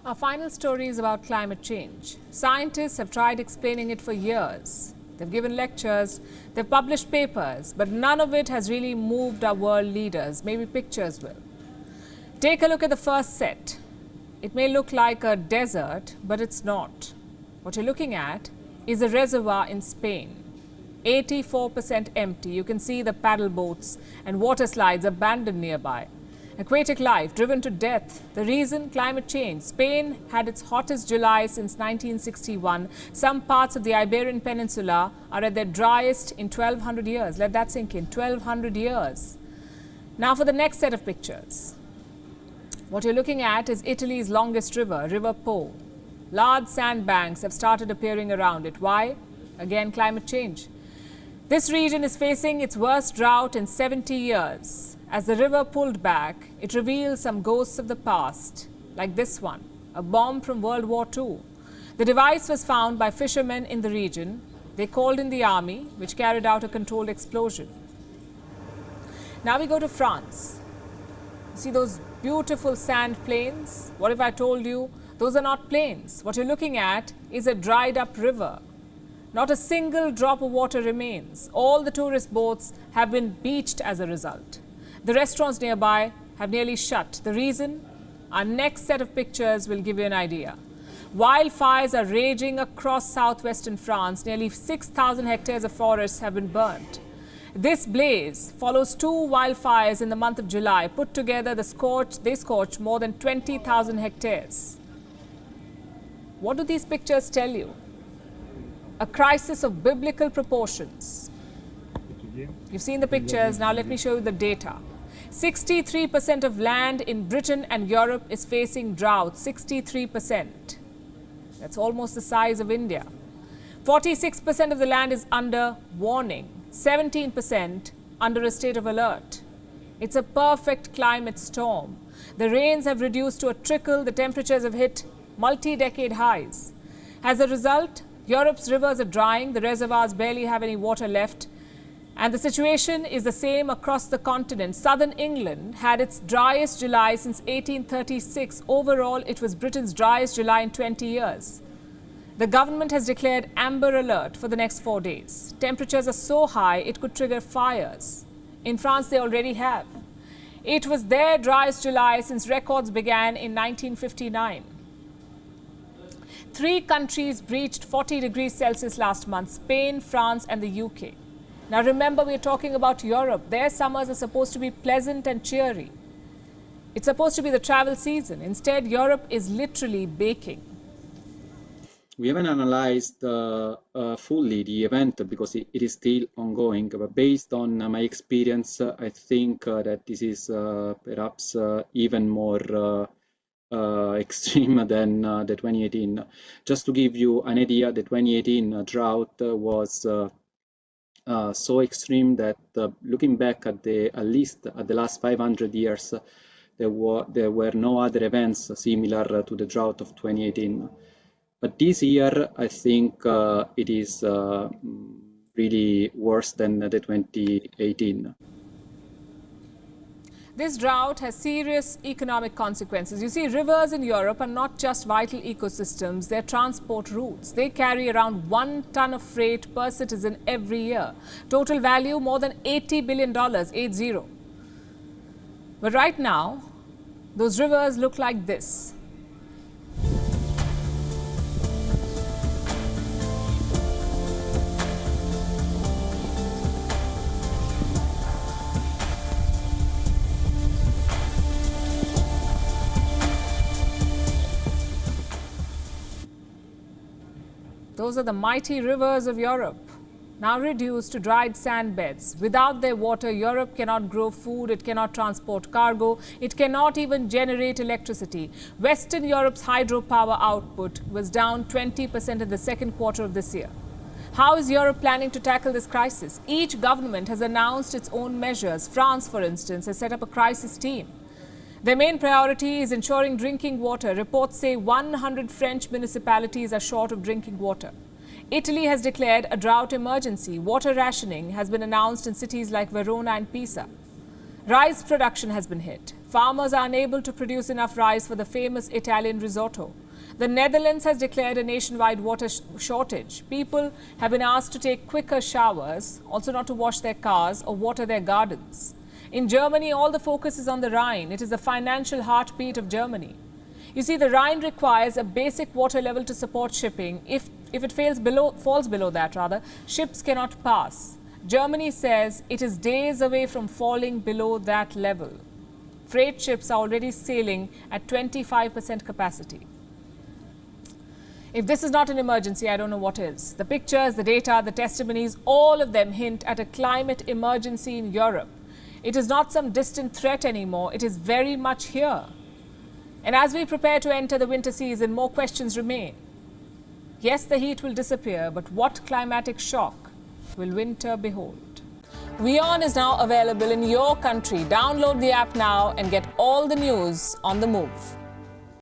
Our final story is about climate change. Scientists have tried explaining it for years. They've given lectures, they've published papers, but none of it has really moved our world leaders. Maybe pictures will. Take a look at the first set. It may look like a desert, but it's not. What you're looking at is a reservoir in Spain. 84% empty. You can see the paddle boats and water slides abandoned nearby. Aquatic life driven to death. The reason? Climate change. Spain had its hottest July since 1961. Some parts of the Iberian Peninsula are at their driest in 1200 years. Let that sink in. 1200 years. Now for the next set of pictures. What you're looking at is Italy's longest river, River Po. Large sandbanks have started appearing around it. Why? Again, climate change. This region is facing its worst drought in 70 years. As the river pulled back, it revealed some ghosts of the past, like this one, a bomb from World War II. The device was found by fishermen in the region. They called in the army, which carried out a controlled explosion. Now we go to France. See those beautiful sand plains? What if I told you those are not plains? What you're looking at is a dried up river. Not a single drop of water remains. All the tourist boats have been beached as a result. The restaurants nearby have nearly shut. The reason? Our next set of pictures will give you an idea. Wildfires are raging across southwestern France. Nearly 6,000 hectares of forests have been burnt. This blaze follows two wildfires in the month of July. Put together, they scorched more than 20,000 hectares. What do these pictures tell you? A crisis of biblical proportions. You've seen the pictures, now let me show you the data. 63% of land in Britain and Europe is facing drought. 63%. That's almost the size of India. 46% of the land is under warning. 17% under a state of alert. It's a perfect climate storm. The rains have reduced to a trickle. The temperatures have hit multi-decade highs. As a result, Europe's rivers are drying. The reservoirs barely have any water left. And the situation is the same across the continent. Southern England had its driest July since 1836. Overall, it was Britain's driest July in 20 years. The government has declared amber alert for the next 4 days. Temperatures are so high, it could trigger fires. In France, they already have. It was their driest July since records began in 1959. 3 countries breached 40 degrees Celsius last month: Spain, France, and the UK. Now remember, we're talking about Europe. Their summers are supposed to be pleasant and cheery. It's supposed to be the travel season. Instead, Europe is literally baking. We haven't analyzed fully the event because it is still ongoing. But based on my experience, I think that this is perhaps even more extreme than the 2018. Just to give you an idea, the 2018 drought was so extreme that looking back at least the last 500 years, there were no other events similar to the drought of 2018. But this year, I think it is really worse than the 2018. This drought has serious economic consequences. You see, rivers in Europe are not just vital ecosystems, they're transport routes. They carry around 1 ton of freight per citizen every year. Total value more than $80 billion, 80. But right now, those rivers look like this. Those are the mighty rivers of Europe, now reduced to dried sand beds. Without their water, Europe cannot grow food, it cannot transport cargo, it cannot even generate electricity. Western Europe's hydropower output was down 20% in the second quarter of this year. How is Europe planning to tackle this crisis? Each government has announced its own measures. France, for instance, has set up a crisis team. Their main priority is ensuring drinking water. Reports say 100 French municipalities are short of drinking water. Italy has declared a drought emergency. Water rationing has been announced in cities like Verona and Pisa. Rice production has been hit. Farmers are unable to produce enough rice for the famous Italian risotto. The Netherlands has declared a nationwide water shortage. People have been asked to take quicker showers, also not to wash their cars or water their gardens. In Germany, all the focus is on the Rhine. It is the financial heartbeat of Germany. You see, the Rhine requires a basic water level to support shipping. If it falls below that, ships cannot pass. Germany says it is days away from falling below that level. Freight ships are already sailing at 25% capacity. If this is not an emergency, I don't know what is. The pictures, the data, the testimonies, all of them hint at a climate emergency in Europe. It is not some distant threat anymore. It is very much here. And as we prepare to enter the winter season, more questions remain. Yes, the heat will disappear, but what climatic shock will winter behold? WION is now available in your country. Download the app now and get all the news on the move.